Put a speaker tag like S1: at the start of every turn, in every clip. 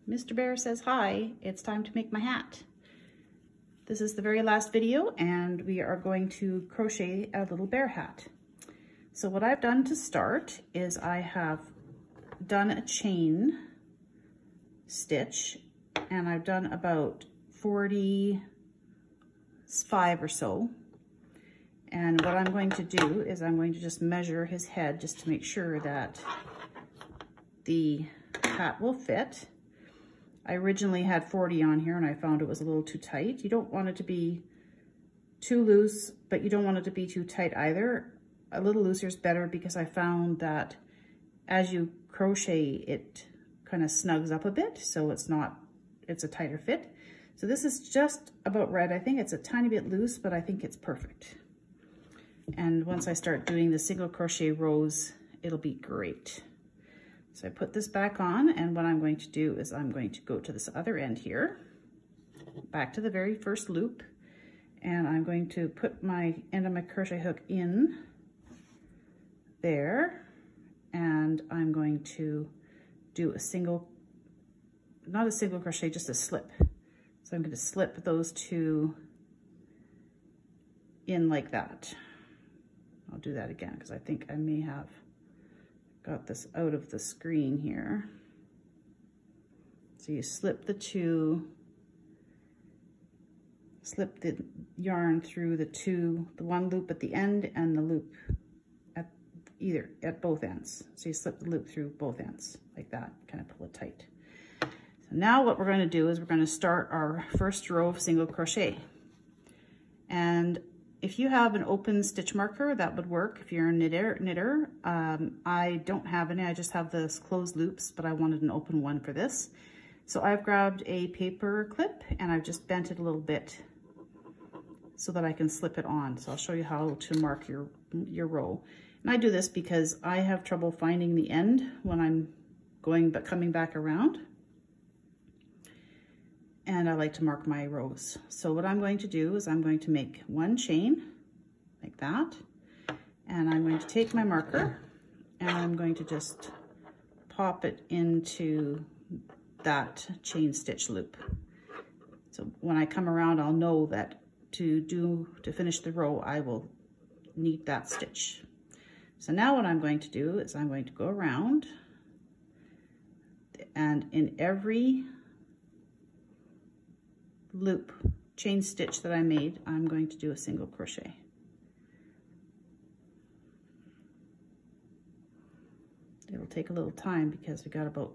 S1: Mr. Bear says hi, it's time to make my hat. This is the very last video and we are going to crochet a little bear hat. So what I've done to start is I have done a chain stitch and I've done about 45 or so. And what I'm going to do is I'm going to just measure his head just to make sure that the hat will fit. I originally had 40 on here and I found it was a little too tight. You don't want it to be too loose, but you don't want it to be too tight either. A little looser is better because I found that as you crochet, it kind of snugs up a bit, so it's a tighter fit. So this is just about right. I think it's a tiny bit loose, but I think it's perfect. And once I start doing the single crochet rows, it'll be great. So I put this back on, and what I'm going to do is I'm going to go to this other end here, back to the very first loop, and I'm going to put my end of my crochet hook in there, and I'm going to do a single, not a single crochet, just a slip. So I'm going to slip those two in like that. I'll do that again because I think I may have got this out of the screen here. So you slip the two, slip the yarn through the one loop at the end and the loop at both ends. So you slip the loop through both ends like that, kind of pull it tight. So now what we're going to do is we're going to start our first row of single crochet. And if you have an open stitch marker, that would work if you're a knitter. I don't have any, I just have this closed loops, but I wanted an open one for this. So I've grabbed a paper clip and I've just bent it a little bit so that I can slip it on. So I'll show you how to mark your row. And I do this because I have trouble finding the end when I'm coming back around. And I like to mark my rows. So what I'm going to do is I'm going to make one chain like that. And I'm going to take my marker and I'm going to just pop it into that chain stitch loop. So when I come around, I'll know that to finish the row, I will need that stitch. So now what I'm going to do is I'm going to go around, and in every loop chain stitch that I made, I'm going to do a single crochet. It'll take a little time because we got about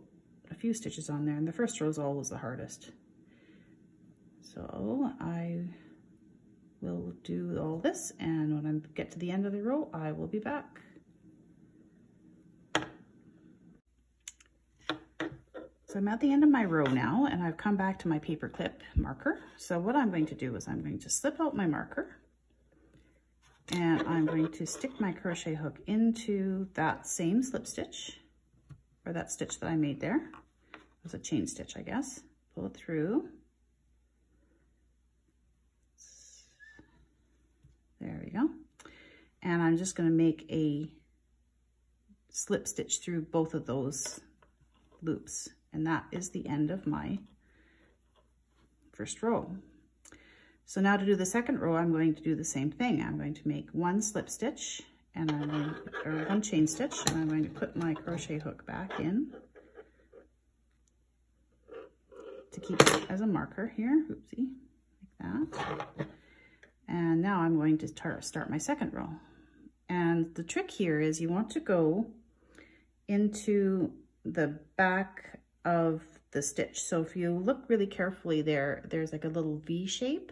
S1: a few stitches on there, and the first row is always the hardest. So I will do all this, and when I get to the end of the row, I will be back. So I'm at the end of my row now, and I've come back to my paper clip marker. So what I'm going to do is I'm going to slip out my marker, and I'm going to stick my crochet hook into that same slip stitch, or that stitch that I made there. It was a chain stitch, I guess. Pull it through. There we go. And I'm just going to make a slip stitch through both of those loops. And that is the end of my first row. So now to do the second row, I'm going to do the same thing. I'm going to make one slip stitch and or one chain stitch, and I'm going to put my crochet hook back in to keep it as a marker here. Oopsie, like that. And now I'm going to start my second row. And the trick here is you want to go into the back of the stitch. So if you look really carefully there's like a little V shape.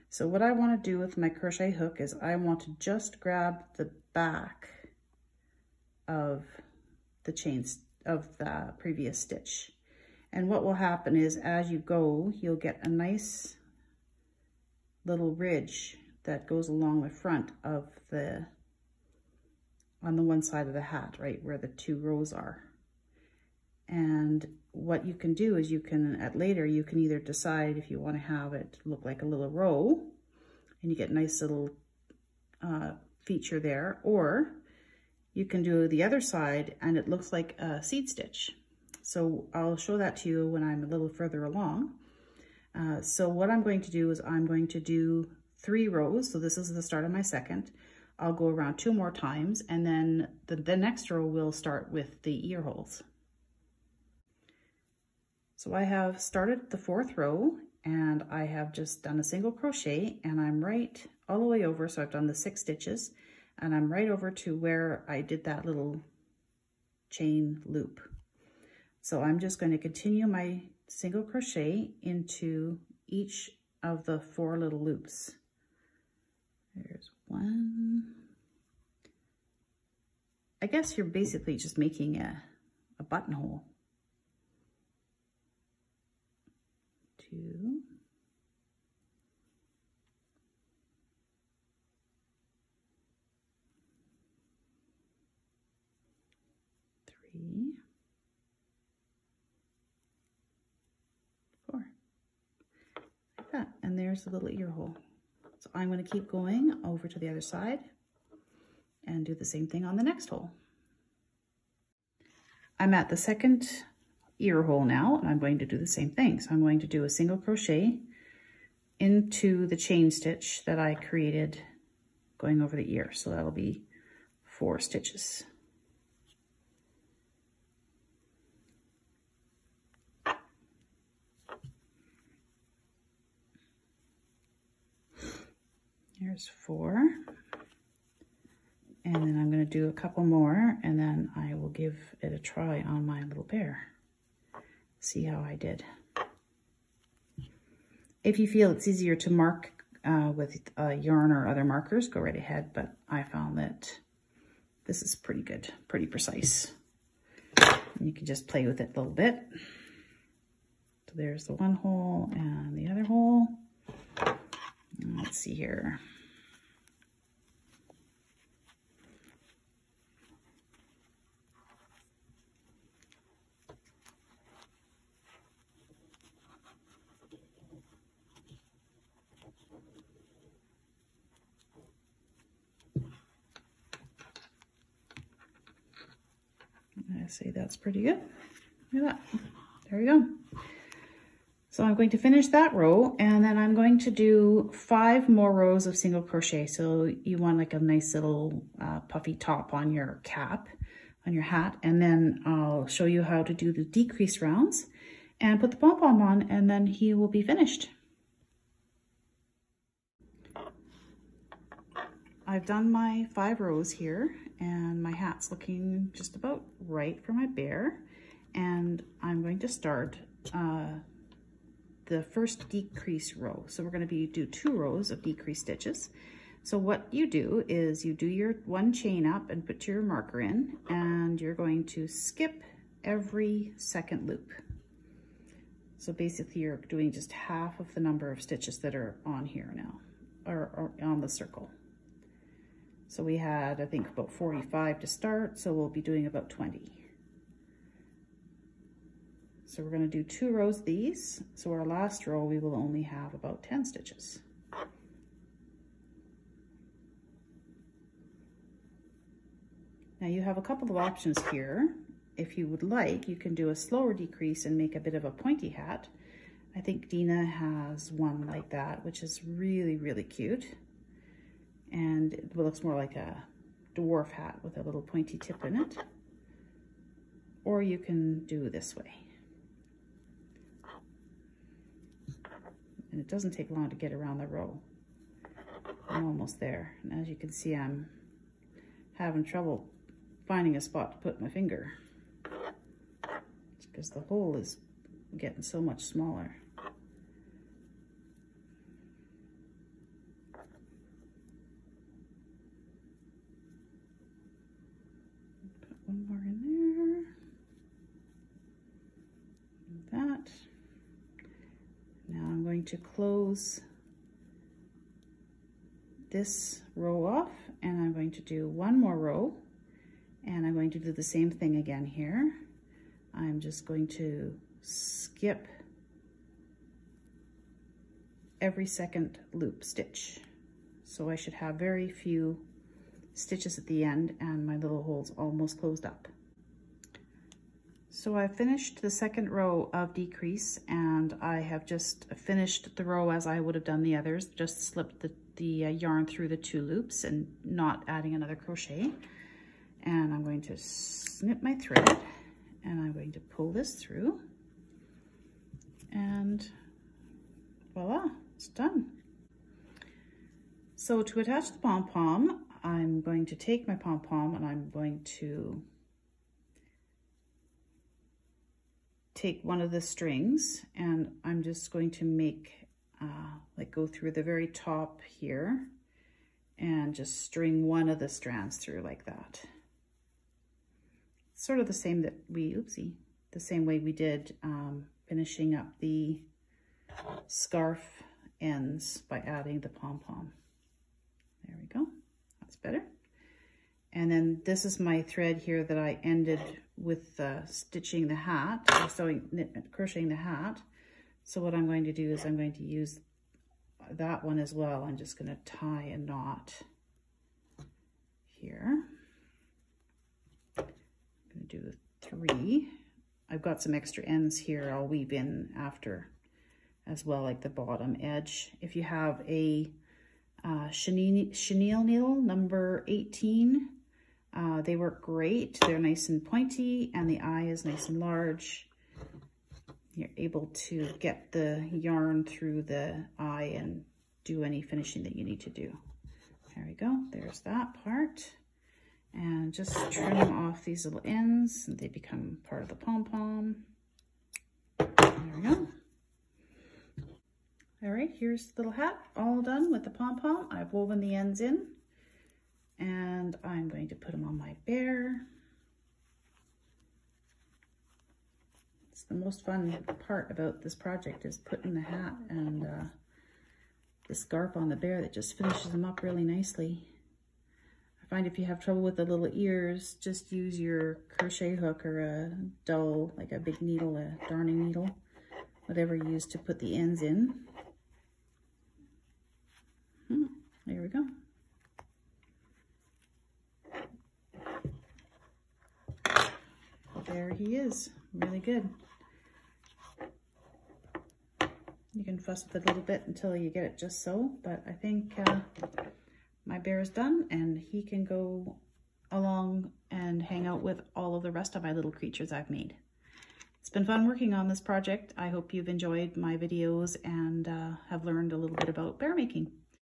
S1: So what I want to do with my crochet hook is I want to just grab the back of the chains of the previous stitch. And what will happen is as you go, you'll get a nice little ridge that goes along the front of on the one side of the hat, right where the two rows are. And what you can do is you can either decide if you want to have it look like a little row and you get a nice little feature there, or you can do the other side and it looks like a seed stitch. So I'll show that to you when I'm a little further along. So what I'm going to do is I'm going to do 3 rows. So this is the start of my second. I'll go around 2 more times, and then the next row will start with the ear holes. So I have started the 4th row, and I have just done a single crochet, and I'm right all the way over. So I've done the 6 stitches, and I'm right over to where I did that little chain loop. So I'm just going to continue my single crochet into each of the 4 little loops. There's 1. I guess you're basically just making a buttonhole. 2. 3. 4. Like that. And there's the little ear hole. So I'm going to keep going over to the other side and do the same thing on the next hole. I'm at the 2nd ear hole now, and I'm going to do the same thing. So I'm going to do a single crochet into the chain stitch that I created going over the ear. So that'll be 4 stitches. Here's 4. And then I'm going to do a couple more, and then I will give it a try on my little bear. See how I did. If you feel it's easier to mark with yarn or other markers, go right ahead, but I found that this is pretty good, pretty precise. And you can just play with it a little bit. So there's the one hole and the other hole. And let's see here. I say that's pretty good. Look at that. There we go. So I'm going to finish that row, and then I'm going to do 5 more rows of single crochet. So you want like a nice little puffy top on your cap, on your hat, and then I'll show you how to do the decrease rounds and put the pom-pom on, and then he will be finished. I've done my 5 rows here, and my hat's looking just about right for my bear. And I'm going to start the first decrease row. So we're going to do 2 rows of decrease stitches. So what you do is you do your 1 chain up and put your marker in, and you're going to skip every 2nd loop. So basically you're doing just half of the number of stitches that are on here now, or on the circle. So we had, I think, about 45 to start, so we'll be doing about 20. So we're going to do 2 rows of these. So our last row, we will only have about 10 stitches. Now you have a couple of options here. If you would like, you can do a slower decrease and make a bit of a pointy hat. I think Dina has one like that, which is really, really cute. And it looks more like a dwarf hat with a little pointy tip in it. Or you can do this way. And it doesn't take long to get around the row. I'm almost there. And as you can see, I'm having trouble finding a spot to put my finger. It's because the hole is getting so much smaller. One more in there. Like that. Now I'm going to close this row off, and I'm going to do 1 more row, and I'm going to do the same thing again here. I'm just going to skip every 2nd loop stitch. So I should have very few stitches at the end, and my little hole's almost closed up. So I finished the second row of decrease, and I have just finished the row as I would have done the others, just slipped the yarn through the 2 loops and not adding another crochet. And I'm going to snip my thread, and I'm going to pull this through, and voila, it's done. So to attach the pom-pom, I'm going to take my pom-pom and I'm going to take one of the strings, and I'm just going to make, like go through the very top here and just string one of the strands through like that. Sort of the same that we, the same way we did finishing up the scarf ends by adding the pom-pom. There we go, that's better. And then this is my thread here that I ended with stitching the hat, or crocheting the hat. So what I'm going to do is I'm going to use that one as well. I'm just going to tie a knot here. I'm going to do 3. I've got some extra ends here I'll weave in after as well, like the bottom edge. If you have a chenille needle number 18, they work great. They're nice and pointy, and the eye is nice and large. You're able to get the yarn through the eye and do any finishing that you need to do. There we go, there's that part. And just trim off these little ends, and they become part of the pom-pom. There we go. All right, here's the little hat, all done with the pom-pom. I've woven the ends in, and I'm going to put them on my bear. It's the most fun part about this project, is putting the hat and the scarf on the bear. That just finishes them up really nicely. I find if you have trouble with the little ears, just use your crochet hook or a dull, like a big needle, a darning needle, whatever you use to put the ends in. There we go. There he is, really good. You can fuss with it a little bit until you get it just so, but I think my bear is done, and he can go along and hang out with all of the rest of my little creatures I've made. It's been fun working on this project. I hope you've enjoyed my videos and have learned a little bit about bear making.